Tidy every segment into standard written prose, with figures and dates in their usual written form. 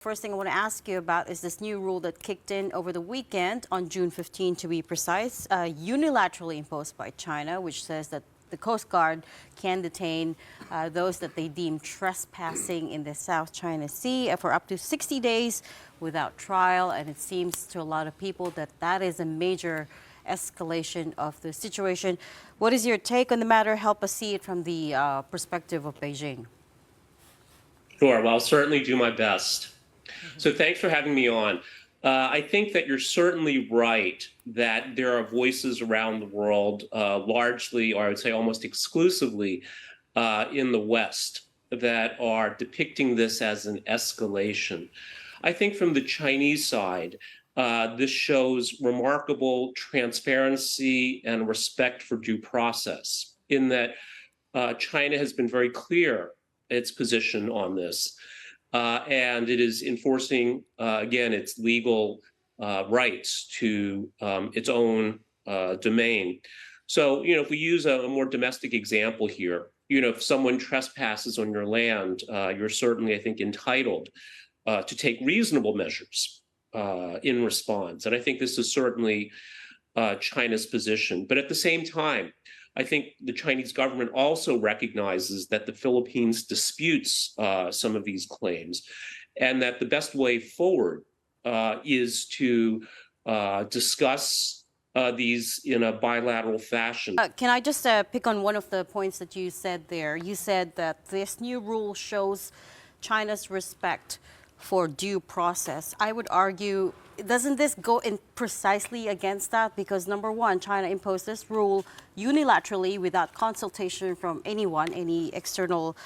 First thing I want to ask you about is this new rule that kicked in over the weekend on June 15 to be precise, unilaterally imposed by China, which says that the Coast Guard can detain those that they deem trespassing in the South China Sea for up to 60 days without trial. And it seems to a lot of people that that is a major escalation of the situation. What is your take on the matter? Help us see it from the perspective of Beijing. Sure. Well, I'll certainly do my best. So thanks for having me on. I think that you're certainly right that there are voices around the world, largely, or I would say almost exclusively, in the West, that are depicting this as an escalation. I think from the Chinese side, this shows remarkable transparency and respect for due process, in that China has been very clear its position on this. And it is enforcing, again, its legal rights to its own domain. So, if we use a more domestic example here, if someone trespasses on your land, you're certainly, I think, entitled to take reasonable measures in response. And I think this is certainly China's position. But at the same time, I think the Chinese government also recognizes that the Philippines disputes some of these claims, and that the best way forward is to discuss these in a bilateral fashion. Can I just pick on one of the points that you said there? You said that this new rule shows China's respect for due process. I would argue, doesn't this go in precisely against that? Because number one, China imposed this rule unilaterally without consultation from anyone, any external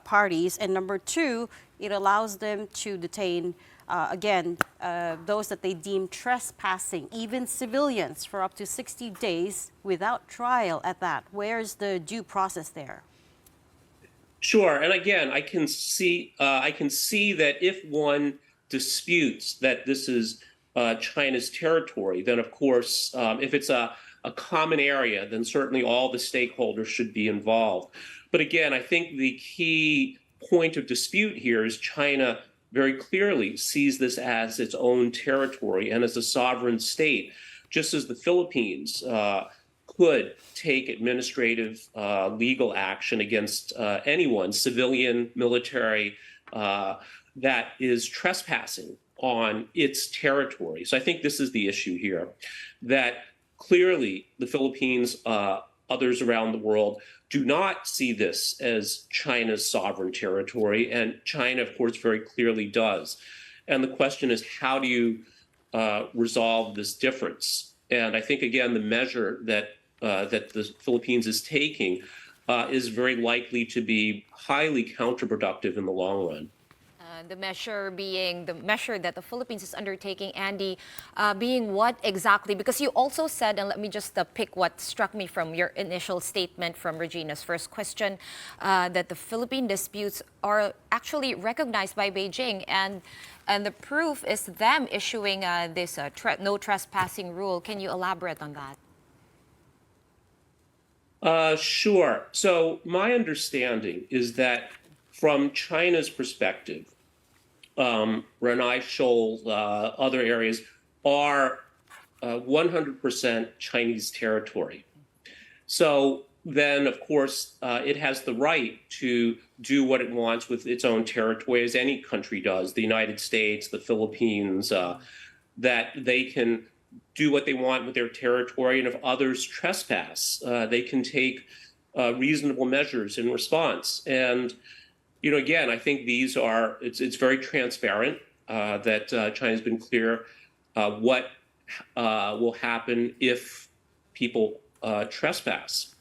parties. And number two, it allows them to detain, those that they deem trespassing, even civilians, for up to 60 days without trial at that. Where's the due process there? Sure, and again, I can see that if one disputes that this is China's territory, then of course, if it's a common area, then certainly all the stakeholders should be involved. But again, I think the key point of dispute here is China very clearly sees this as its own territory and as a sovereign state, just as the Philippines could take administrative legal action against anyone, civilian, military, that is trespassing on its territory. So I think this is the issue here, that clearly the Philippines, others around the world, do not see this as China's sovereign territory, and China, of course, very clearly does. And the question is, how do you resolve this difference? And I think, again, the measure that the Philippines is taking is very likely to be highly counterproductive in the long run. The measure being the measure that the Philippines is undertaking, Andy, being what exactly? Because you also said, and let me just pick what struck me from your initial statement from Regina's first question, that the Philippine disputes are actually recognized by Beijing, and the proof is them issuing this no trespassing rule. Can you elaborate on that? Sure. So my understanding is that from China's perspective, Renai Shoal, other areas are 100% Chinese territory. So then, of course, it has the right to do what it wants with its own territory, as any country does, the United States, the Philippines, that they can do what they want with their territory, and if others trespass, they can take reasonable measures in response. And again, I think these are, it's very transparent that China's been clear what will happen if people trespass.